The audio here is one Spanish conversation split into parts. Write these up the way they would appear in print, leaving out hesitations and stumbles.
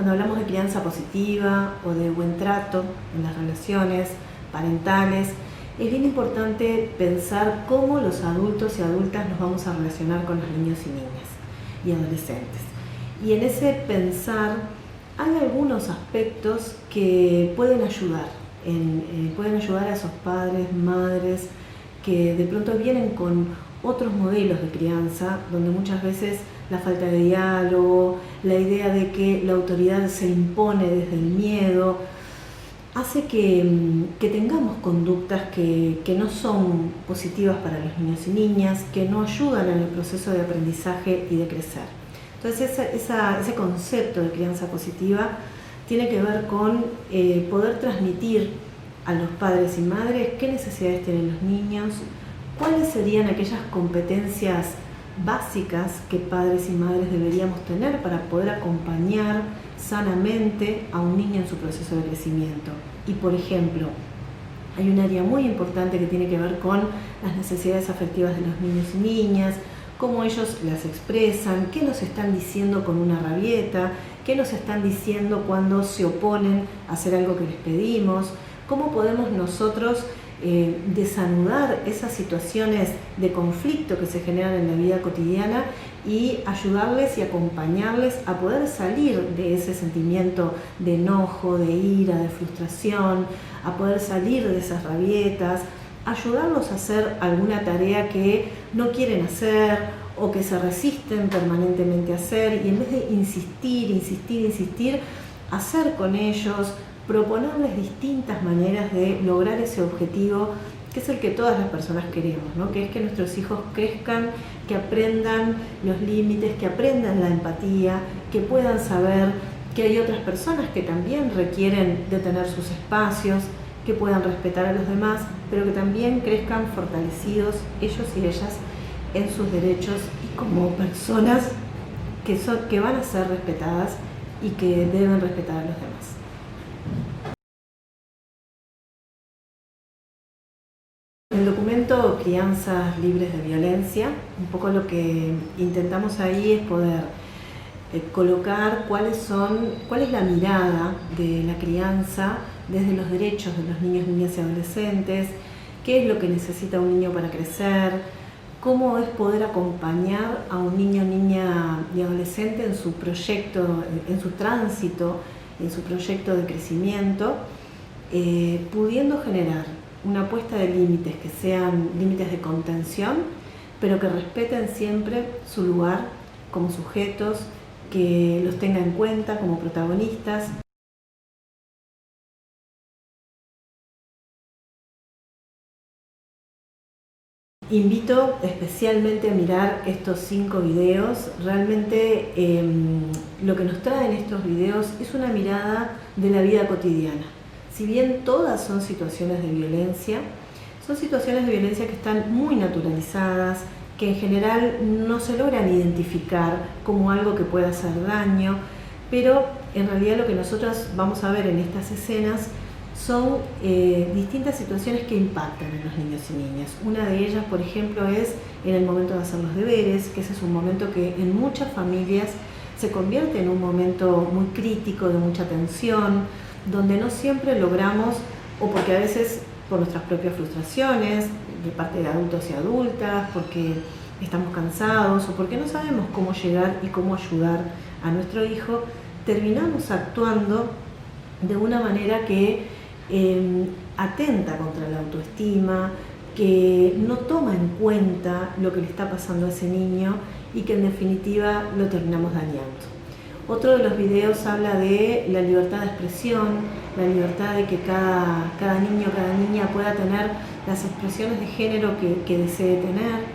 Cuando hablamos de crianza positiva o de buen trato en las relaciones parentales, es bien importante pensar cómo los adultos y adultas nos vamos a relacionar con los niños y niñas y adolescentes. Y en ese pensar hay algunos aspectos que pueden ayudar a esos padres, madres, que de pronto vienen con otros modelos de crianza, donde muchas veces la falta de diálogo, la idea de que la autoridad se impone desde el miedo, hace que tengamos conductas que no son positivas para los niños y niñas, que no ayudan en el proceso de aprendizaje y de crecer. Entonces ese concepto de crianza positiva tiene que ver con poder transmitir a los padres y madres qué necesidades tienen los niños, cuáles serían aquellas competencias básicas que padres y madres deberíamos tener para poder acompañar sanamente a un niño en su proceso de crecimiento. Y por ejemplo, hay un área muy importante que tiene que ver con las necesidades afectivas de los niños y niñas, cómo ellos las expresan, qué nos están diciendo con una rabieta, qué nos están diciendo cuando se oponen a hacer algo que les pedimos, cómo podemos nosotros desanudar esas situaciones de conflicto que se generan en la vida cotidiana y ayudarles y acompañarles a poder salir de ese sentimiento de enojo, de ira, de frustración, a poder salir de esas rabietas, ayudarlos a hacer alguna tarea que no quieren hacer o que se resisten permanentemente a hacer, y en vez de insistir, hacer con ellos, proponerles distintas maneras de lograr ese objetivo que es el que todas las personas queremos, ¿no? Que es que nuestros hijos crezcan, que aprendan los límites, que aprendan la empatía, que puedan saber que hay otras personas que también requieren de tener sus espacios, que puedan respetar a los demás, pero que también crezcan fortalecidos ellos y ellas en sus derechos y como personas que van a ser respetadas y que deben respetar a los demás. En el documento Crianzas Libres de Violencia, un poco lo que intentamos ahí es poder colocar cuál es la mirada de la crianza desde los derechos de los niños, niñas y adolescentes, qué es lo que necesita un niño para crecer, cómo es poder acompañar a un niño, niña y adolescente en su proyecto, en su tránsito, en su proyecto de crecimiento, pudiendo generar una puesta de límites que sean límites de contención, pero que respeten siempre su lugar como sujetos, que los tenga en cuenta como protagonistas. Invito especialmente a mirar estos 5 videos. Realmente lo que nos traen estos videos es una mirada de la vida cotidiana. Si bien todas son situaciones de violencia, son situaciones de violencia que están muy naturalizadas, que en general no se logran identificar como algo que pueda hacer daño, pero en realidad lo que nosotros vamos a ver en estas escenas son distintas situaciones que impactan en los niños y niñas. Una de ellas, por ejemplo, es en el momento de hacer los deberes, que ese es un momento que en muchas familias se convierte en un momento muy crítico, de mucha tensión, donde no siempre logramos, o porque a veces por nuestras propias frustraciones, de parte de adultos y adultas, porque estamos cansados o porque no sabemos cómo llegar y cómo ayudar a nuestro hijo, terminamos actuando de una manera que atenta contra la autoestima, que no toma en cuenta lo que le está pasando a ese niño y que en definitiva lo terminamos dañando. Otro de los videos habla de la libertad de expresión, la libertad de que cada niño, cada niña pueda tener las expresiones de género que desee tener,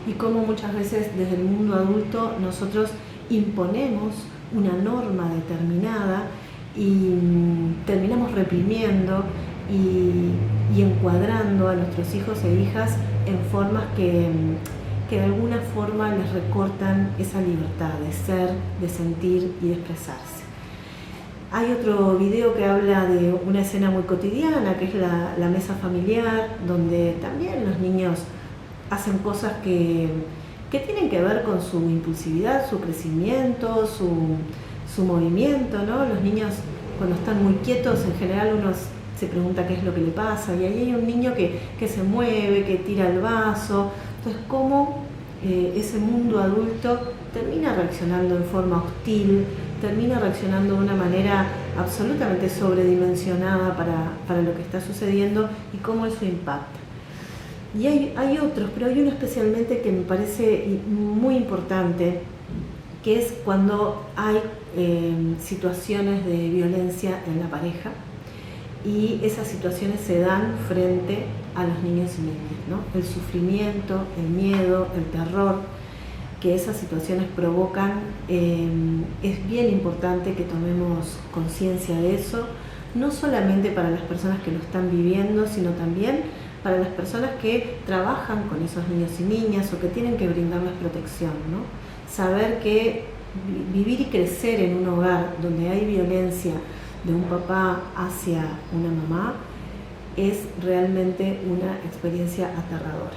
y cómo muchas veces desde el mundo adulto nosotros imponemos una norma determinada y terminamos reprimiendo y encuadrando a nuestros hijos e hijas en formas que de alguna forma les recortan esa libertad de ser, de sentir y de expresarse. Hay otro video que habla de una escena muy cotidiana, que es la mesa familiar, donde también los niños hacen cosas que tienen que ver con su impulsividad, su crecimiento, su movimiento, ¿no? Los niños cuando están muy quietos, en general uno se pregunta qué es lo que le pasa, y ahí hay un niño que se mueve, que tira el vaso. Entonces, cómo ese mundo adulto termina reaccionando en forma hostil, termina reaccionando de una manera absolutamente sobredimensionada para lo que está sucediendo y cómo eso impacta. Y hay otros, pero hay uno especialmente que me parece muy importante, que es cuando hay situaciones de violencia en la pareja y esas situaciones se dan frente a los niños y niñas, ¿no? El sufrimiento, el miedo, el terror que esas situaciones provocan, es bien importante que tomemos conciencia de eso, no solamente para las personas que lo están viviendo, sino también para las personas que trabajan con esos niños y niñas o que tienen que brindarles protección, ¿no? Saber que vivir y crecer en un hogar donde hay violencia de un papá hacia una mamá es realmente una experiencia aterradora.